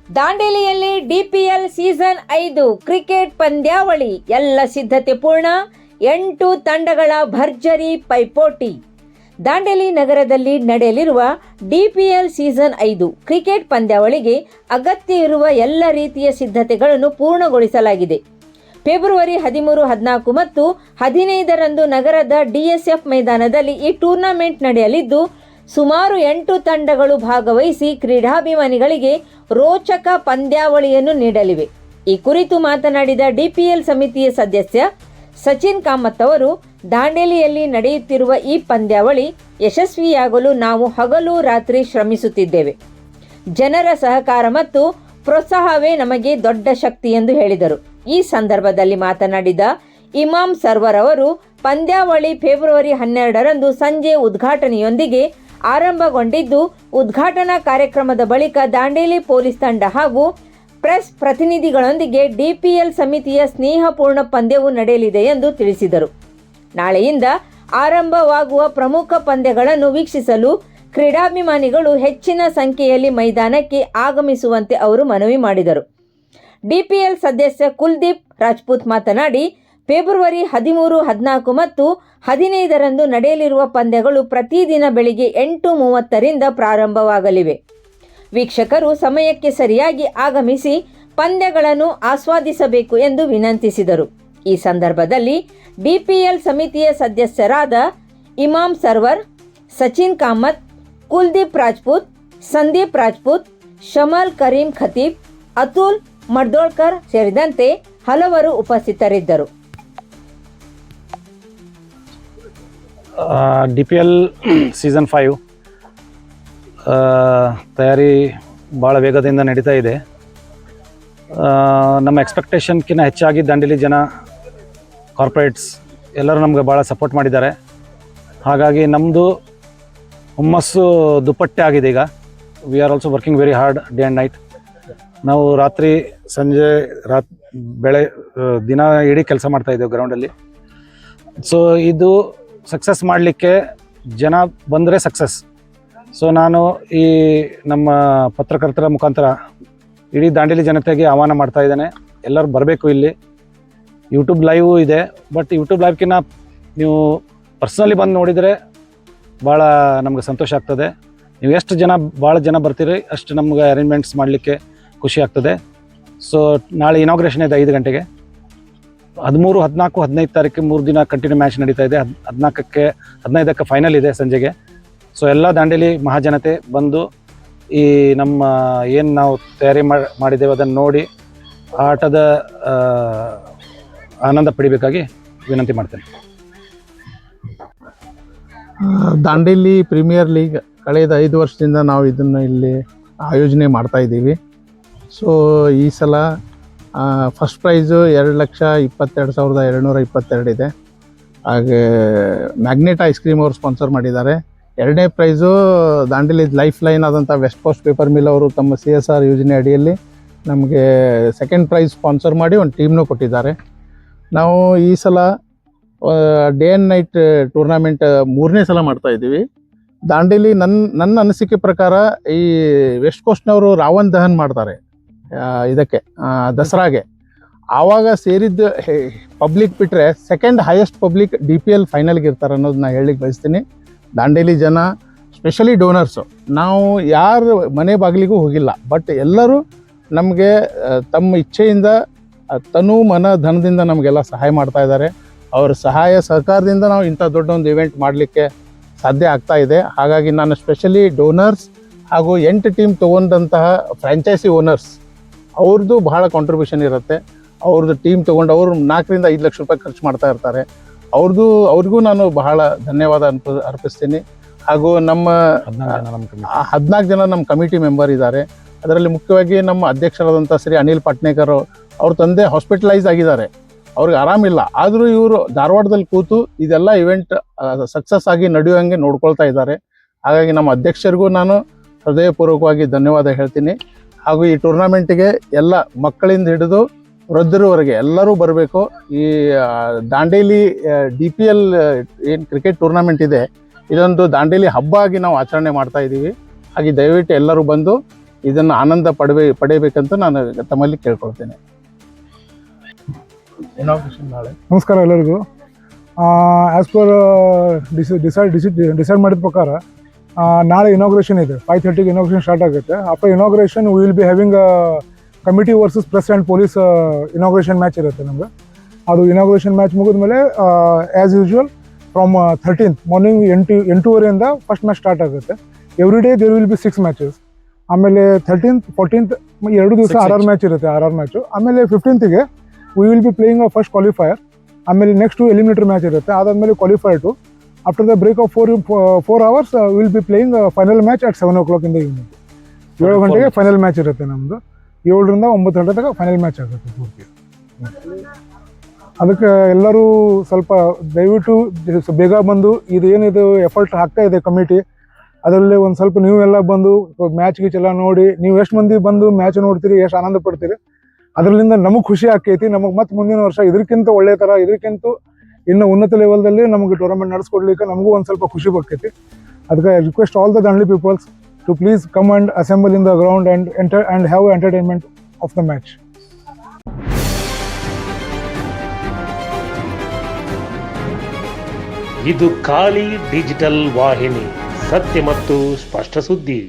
ದಾಂಡೇಲಿಯಲ್ಲಿ DPL season 5 cricket ಪಂದ್ಯಾವಳಿ ಎಲ್ಲ ಸಿದ್ಧತೆ ಪೂರ್ಣ. 8 ತಂಡಗಳ ಭರ್ಜರಿ ಪೈಪೋಟಿ. ದಾಂಡೇಲಿ ನಗರದಲ್ಲಿ ನಡೆಯಲಿರುವ ಡಿಪಿಎಲ್ ಸೀಸನ್ 5 ಕ್ರಿಕೆಟ್ ಪಂದ್ಯಾವಳಿಗೆ ಅಗತ್ಯ ಇರುವ ಎಲ್ಲ ರೀತಿಯ ಸಿದ್ಧತೆಗಳನ್ನು ಪೂರ್ಣಗೊಳಿಸಲಾಗಿದೆ. ಫೆಬ್ರವರಿ 13, 14 ಮತ್ತು 15ರಂದು ನಗರದ ಡಿಎಸ್ಎಫ್ ಮೈದಾನದಲ್ಲಿ ಈ ಟೂರ್ನಮೆಂಟ್ ನಡೆಯಲಿದ್ದು, ಸುಮಾರು 8 ತಂಡಗಳು ಭಾಗವಹಿಸಿ ಕ್ರೀಡಾಭಿಮಾನಿಗಳಿಗೆ ರೋಚಕ ಪಂದ್ಯಾವಳಿಯನ್ನು ನೀಡಲಿವೆ. ಈ ಕುರಿತು ಮಾತನಾಡಿದ ಡಿಪಿಎಲ್ ಸಮಿತಿಯ ಸದಸ್ಯ ಸಚಿನ್ ಕಾಮತ್ ಅವರು, ದಾಂಡೇಲಿಯಲ್ಲಿ ನಡೆಯುತ್ತಿರುವ ಈ ಪಂದ್ಯಾವಳಿ ಯಶಸ್ವಿಯಾಗಲು ನಾವು ಹಗಲು ರಾತ್ರಿ ಶ್ರಮಿಸುತ್ತಿದ್ದೇವೆ. ಜನರ ಸಹಕಾರ ಮತ್ತು ಪ್ರೋತ್ಸಾಹವೇ ನಮಗೆ ದೊಡ್ಡ ಶಕ್ತಿ ಎಂದು ಹೇಳಿದರು. ಈ ಸಂದರ್ಭದಲ್ಲಿ ಮಾತನಾಡಿದ ಇಮಾಮ್ ಸರ್ವರ್ ಅವರು, ಪಂದ್ಯಾವಳಿ ಫೆಬ್ರವರಿ 12ರಂದು ಸಂಜೆ ಉದ್ಘಾಟನೆಯೊಂದಿಗೆ ಆರಂಭಗೊಂಡಿದ್ದು, ಉದ್ಘಾಟನಾ ಕಾರ್ಯಕ್ರಮದ ಬಳಿಕ ದಾಂಡೇಲಿ ಪೊಲೀಸ್ ತಂಡ ಹಾಗೂ ಪ್ರೆಸ್ ಪ್ರತಿನಿಧಿಗಳೊಂದಿಗೆ ಡಿಪಿಎಲ್ ಸಮಿತಿಯ ಸ್ನೇಹಪೂರ್ಣ ಪಂದ್ಯವು ನಡೆಯಲಿದೆ ಎಂದು ತಿಳಿಸಿದರು. ನಾಳೆಯಿಂದ ಆರಂಭವಾಗುವ ಪ್ರಮುಖ ಪಂದ್ಯಗಳನ್ನು ವೀಕ್ಷಿಸಲು ಕ್ರೀಡಾಭಿಮಾನಿಗಳು ಹೆಚ್ಚಿನ ಸಂಖ್ಯೆಯಲ್ಲಿ ಮೈದಾನಕ್ಕೆ ಆಗಮಿಸುವಂತೆ ಅವರು ಮನವಿ ಮಾಡಿದರು. ಡಿಪಿಎಲ್ ಸದಸ್ಯ ಕುಲ್ದೀಪ್ ರಾಜ್ಪೂತ್ ಮಾತನಾಡಿ, ಫೆಬ್ರವರಿ 13, 14 ಮತ್ತು 15ರಂದು ನಡೆಯಲಿರುವ ಪಂದ್ಯಗಳು ಪ್ರತಿದಿನ ಬೆಳಿಗ್ಗೆ 8:30ರಿಂದ ಪ್ರಾರಂಭವಾಗಲಿವೆ. ವೀಕ್ಷಕರು ಸಮಯಕ್ಕೆ ಸರಿಯಾಗಿ ಆಗಮಿಸಿ ಪಂದ್ಯಗಳನ್ನು ಆಸ್ವಾದಿಸಬೇಕು ಎಂದು ವಿನಂತಿಸಿದರು. ಈ ಸಂದರ್ಭದಲ್ಲಿ ಡಿಪಿಎಲ್ ಸಮಿತಿಯ ಸದಸ್ಯರಾದ ಇಮಾಮ್ ಸರ್ವರ್, ಸಚಿನ್ ಕಾಮತ್, ಕುಲ್ದೀಪ್ ರಾಜ್ಪೂತ್, ಸಂದೀಪ್ ರಾಜ್ಪೂತ್, ಶಮಲ್ ಕರೀಂ ಖತೀಬ್, ಅತುಲ್ ಮರ್ದೋಳ್ಕರ್ ಸೇರಿದಂತೆ ಹಲವರು ಉಪಸ್ಥಿತರಿದ್ದರು. ಡಿಪಿಎಲ್ ಸೀಸನ್ 5 ತಯಾರಿ ಭಾಳ ವೇಗದಿಂದ ನಡೀತಾ ಇದೆ. ನಮ್ಮ ಎಕ್ಸ್ಪೆಕ್ಟೇಷನ್ಕಿಂತ ಹೆಚ್ಚಾಗಿ ದಾಂಡೇಲಿ ಜನ, ಕಾರ್ಪೊರೇಟ್ಸ್ ಎಲ್ಲರೂ ನಮಗೆ ಭಾಳ ಸಪೋರ್ಟ್ ಮಾಡಿದ್ದಾರೆ. ಹಾಗಾಗಿ ನಮ್ಮದು ಹುಮ್ಮಸ್ಸು ದುಪ್ಪಟ್ಟೆ ಆಗಿದೆ. ಈಗ we are also working very hard day and night. ನಾವು ರಾತ್ರಿ ಸಂಜೆ ದಿನ ಇಡೀ ಕೆಲಸ ಮಾಡ್ತಾಯಿದ್ದೇವೆ ಗ್ರೌಂಡಲ್ಲಿ. ಸೊ ಇದು ಸಕ್ಸಸ್ ಮಾಡಲಿಕ್ಕೆ ಜನ ಬಂದರೆ ಸಕ್ಸಸ್. ಸೊ ನಾನು ಈ ನಮ್ಮ ಪತ್ರಕರ್ತರ ಮುಖಾಂತರ ಇಡೀ ದಾಂಡೇಲಿ ಜನತೆಗೆ ಆಹ್ವಾನ ಮಾಡ್ತಾ ಇದ್ದೇನೆ, ಎಲ್ಲರೂ ಬರಬೇಕು. ಇಲ್ಲಿ ಯೂಟ್ಯೂಬ್ ಲೈವ್ ಇದೆ, ಬಟ್ ಯೂಟ್ಯೂಬ್ ಲೈವ್ಕಿನ್ನ ನೀವು ಪರ್ಸ್ನಲಿ ಬಂದು ನೋಡಿದರೆ ಭಾಳ ನಮ್ಗೆ ಸಂತೋಷ ಆಗ್ತದೆ. ನೀವು ಎಷ್ಟು ಭಾಳ ಜನ ಬರ್ತೀರಿ ಅಷ್ಟು ನಮ್ಗೆ ಅರೇಂಜ್ಮೆಂಟ್ಸ್ ಮಾಡಲಿಕ್ಕೆ ಖುಷಿ ಆಗ್ತದೆ. ಸೊ ನಾಳೆ ಇನಾಗ್ರೇಷನ್ ಇದೆ 5 ಗಂಟೆಗೆ. 13, 14, 15 ತಾರೀಕು 3 ದಿನ ಕಂಟಿನ್ಯೂ ಮ್ಯಾಚ್ ನಡೀತಾ ಇದೆ. 14ಕ್ಕೆ 15ಕ್ಕೆ ಫೈನಲ್ ಇದೆ ಸಂಜೆಗೆ. ಸೊ ಎಲ್ಲ ದಾಂಡೇಲಿ ಮಹಾಜನತೆ ಬಂದು ಈ ನಮ್ಮ ಏನು ನಾವು ತಯಾರಿ ಮಾಡಿದ್ದೇವೆ ಅದನ್ನು ನೋಡಿ ಆಟದ ಆನಂದ ಪಡಿಬೇಕಾಗಿ ವಿನಂತಿ ಮಾಡ್ತೇನೆ. ದಾಂಡೇಲಿ ಪ್ರೀಮಿಯರ್ ಲೀಗ್ ಕಳೆದ 5 ವರ್ಷದಿಂದ ನಾವು ಇದನ್ನು ಇಲ್ಲಿ ಆಯೋಜನೆ ಮಾಡ್ತಾ ಇದ್ದೀವಿ. ಸೊ ಈ ಸಲ ಫಸ್ಟ್ ಪ್ರೈಸು 2,22,222 ಇದೆ. ಹಾಗೆ ಮ್ಯಾಗ್ನೆಟ್ ಐಸ್ ಕ್ರೀಮ್ ಅವರು ಸ್ಪಾನ್ಸರ್ ಮಾಡಿದ್ದಾರೆ. 2ನೇ ಪ್ರೈಸು ದಾಂಡೇಲಿ ಲೈಫ್ ಲೈನ್ ಆದಂಥ ವೆಸ್ಟ್ ಕೋಸ್ಟ್ ಪೇಪರ್ ಮಿಲ್ ಅವರು ತಮ್ಮ CSR ಯೋಜನೆ ಅಡಿಯಲ್ಲಿ ನಮಗೆ 2nd ಪ್ರೈಸ್ ಸ್ಪಾನ್ಸರ್ ಮಾಡಿ ಒಂದು ಟೀಮ್ನೂ ಕೊಟ್ಟಿದ್ದಾರೆ. ನಾವು ಈ ಸಲ ಡೇ ಆ್ಯಂಡ್ ನೈಟ್ ಟೂರ್ನಾಮೆಂಟ್ 3ನೇ ಸಲ ಮಾಡ್ತಾಯಿದ್ದೀವಿ. ದಾಂಡೇಲಿ ನನ್ನ ಅನಿಸಿಕೆ ಪ್ರಕಾರ ಈ ವೆಸ್ಟ್ ಕೋಸ್ಟ್ನವರು ರಾವಣ್ ದಹನ್ ಮಾಡ್ತಾರೆ ಇದಕ್ಕೆ ದಸರಾಗೆ. ಆವಾಗ ಸೇರಿದ್ದ ಪಬ್ಲಿಕ್ ಬಿಟ್ಟರೆ 2nd ಹೈಯೆಸ್ಟ್ ಪಬ್ಲಿಕ್ DPL ಫೈನಲ್ಗೆ ಇರ್ತಾರೆ ಅನ್ನೋದು ನಾನು ಹೇಳಲಿಕ್ಕೆ ಬಯಸ್ತೀನಿ. ದಾಂಡೇಲಿ ಜನ ಸ್ಪೆಷಲಿ ಡೋನರ್ಸು, ನಾವು ಯಾರು ಮನೆ ಬಾಗಿಲಿಗೂ ಹೋಗಿಲ್ಲ, ಬಟ್ ಎಲ್ಲರೂ ನಮಗೆ ತಮ್ಮ ಇಚ್ಛೆಯಿಂದ ತನು ಮನ ಧನದಿಂದ ನಮಗೆಲ್ಲ ಸಹಾಯ ಮಾಡ್ತಾ ಇದ್ದಾರೆ. ಅವರ ಸಹಾಯ ಸಹಕಾರದಿಂದ ನಾವು ಇಂಥ ದೊಡ್ಡ ಒಂದು ಇವೆಂಟ್ ಮಾಡಲಿಕ್ಕೆ ಸಾಧ್ಯ ಆಗ್ತಾ ಇದೆ. ಹಾಗಾಗಿ ನಾನು ಸ್ಪೆಷಲಿ ಡೋನರ್ಸ್ ಹಾಗೂ 8 ಟೀಮ್ ತೊಗೊಂಡಂತಹ ಫ್ರ್ಯಾಂಚೈಸಿ ಓನರ್ಸ್ ಅವ್ರದ್ದು ಬಹಳ ಕಾಂಟ್ರಿಬ್ಯೂಷನ್ ಇರುತ್ತೆ. ಅವ್ರದ್ದು ಟೀಮ್ ತೊಗೊಂಡು ಅವರು 4ರಿಂದ 5 ಲಕ್ಷ ರೂಪಾಯಿ ಖರ್ಚು ಮಾಡ್ತಾ ಇರ್ತಾರೆ. ಅವ್ರಿಗೂ ನಾನು ಬಹಳ ಧನ್ಯವಾದ ಅರ್ಪಿಸ್ತೀನಿ. ಹಾಗೂ ನಮ್ಮ 14 ಜನ ನಮ್ಮ ಕಮಿಟಿ ಮೆಂಬರ್ ಇದ್ದಾರೆ. ಅದರಲ್ಲಿ ಮುಖ್ಯವಾಗಿ ನಮ್ಮ ಅಧ್ಯಕ್ಷರಾದಂಥ ಶ್ರೀ ಅನಿಲ್ ಪಾಟ್ನೇಕರ್, ಅವ್ರ ತಂದೆ ಹಾಸ್ಪಿಟಲೈಸ್ ಆಗಿದ್ದಾರೆ, ಅವ್ರಿಗೆ ಆರಾಮಿಲ್ಲ. ಆದರೂ ಇವರು ಧಾರವಾಡದಲ್ಲಿ ಕೂತು ಇದೆಲ್ಲ ಇವೆಂಟ್ ಸಕ್ಸಸ್ ಆಗಿ ನಡೆಯುವಂಗೆ ನೋಡ್ಕೊಳ್ತಾ ಇದ್ದಾರೆ. ಹಾಗಾಗಿ ನಮ್ಮ ಅಧ್ಯಕ್ಷರಿಗೂ ನಾನು ಹೃದಯಪೂರ್ವಕವಾಗಿ ಧನ್ಯವಾದ ಹೇಳ್ತೀನಿ. ಹಾಗೂ ಈ ಟೂರ್ನಮೆಂಟಿಗೆ ಎಲ್ಲ ಮಕ್ಕಳಿಂದ ಹಿಡಿದು ವೃದ್ಧರವರೆಗೆ ಎಲ್ಲರೂ ಬರಬೇಕು. ಈ ದಾಂಡೇಲಿ DPL ಏನು ಕ್ರಿಕೆಟ್ ಟೂರ್ನಮೆಂಟ್ ಇದೆ, ಇದೊಂದು ದಾಂಡೇಲಿ ಹಬ್ಬ ಆಗಿ ನಾವು ಆಚರಣೆ ಮಾಡ್ತಾ ಇದ್ದೀವಿ. ಹಾಗೆ ದಯವಿಟ್ಟು ಎಲ್ಲರೂ ಬಂದು ಇದನ್ನು ಆನಂದ ಪಡೆಯಬೇಕಂತ ನಾನು ತಮ್ಮಲ್ಲಿ ಕೇಳ್ಕೊಳ್ತೇನೆ. ಇನಾಗ್ರೇಷನ್ ನಾಳೆ. ನಮಸ್ಕಾರ ಎಲ್ಲರಿಗೂ. ಆ್ಯಸ್ ಪರ್ ಡಿಸೈಡ್ ಮಾಡಿದ ಪ್ರಕಾರ ನಾಳೆ ಇನಾಗ್ರೇಷನ್ ಇದೆ. 5:30ಗೆ ಇನಾಗ್ರೇಷನ್ ಸ್ಟಾರ್ಟ್ ಆಗುತ್ತೆ. After inauguration we will be having committee versus press and police inauguration match ಇರುತ್ತೆ ನಮಗೆ. ಅದು ಇನಾಗ್ರೇಷನ್ ಮ್ಯಾಚ್ ಮುಗಿದ್ಮೇಲೆ as usual from 13th morning 8:30 first match start ಆಗುತ್ತೆ. Every day there will be 6 matches. ಆಮೇಲೆ 13th 14th 2 ದಿವಸ RR match ಇರುತ್ತೆ, RR match. ಆಮೇಲೆ 15th we will be playing a first qualifier. ಆಮೇಲೆ ನೆಕ್ಸ್ಟ್ ಎಲಿಮಿನೇಟರ್ ಮ್ಯಾಚ್ ಇರುತ್ತೆ. ಅದಾದಮೇಲೆ qualifier to after the break of 4 hours will be playing final match at 7 o'clock in the evening. 7 ಗಂಟೆಗೆ final match ಇರುತ್ತೆ ನಮ್ಮದು. 7ರಿಂದ 9 ಗಂಟೆ ತನಕ final match ಆಗುತ್ತೆ ಪೂರ್ತಿ. ಅದಕ್ಕೆ ಎಲ್ಲರೂ ಸ್ವಲ್ಪ ದಯವಿಟ್ಟು ಬೇಗ ಬಂದು ಇದೇನಿದು ಎಫರ್ಟ್ ಹಾಕ್ತಾ ಇದೆ ಕಮಿಟಿ, ಅದರಲ್ಲಿ ಒಂದು ಸ್ವಲ್ಪ ನೀವೆಲ್ಲ ಬಂದು ಮ್ಯಾಚ್ ಗೀಚ್ ಎಲ್ಲ ನೋಡಿ, ನೀವು ಎಷ್ಟು ಮಂದಿ ಬಂದು ಮ್ಯಾಚ್ ನೋಡ್ತೀರಿ, ಎಷ್ಟು ಆನಂದ ಪಡ್ತೀರಿ, ಅದರಿಂದ ನಮಗೆ ಖುಷಿ ಆಕೈತಿ. ನಮಗೆ ಮತ್ತೆ ಮುಂದಿನ ವರ್ಷ ಇದಕ್ಕಿಂತ ಒಳ್ಳೆ ಥರ, ಇದಕ್ಕಿಂತ ಇನ್ನು ಉನ್ನತ ಲೆವೆಲ್ದಲ್ಲಿ ನಮಗೆ ಟೂರ್ನಮೆಂಟ್ ನಡೆಸ್ಕೊಡ್ಲಿಕ್ಕೆ ನಮಗೂ ಒಂದು ಸ್ವಲ್ಪ ಖುಷಿ ಬರ್ತೈತಿ. ಅದಕ್ಕೆ I request all the Dandli peoples to please come and assemble in the ground and have entertainment of the match. ಇದು ಖಾಲಿ ಡಿಜಿಟಲ್ ವಾಹಿನಿ, ಸತ್ಯ ಮತ್ತು ಸ್ಪಷ್ಟ ಸುದ್ದಿ.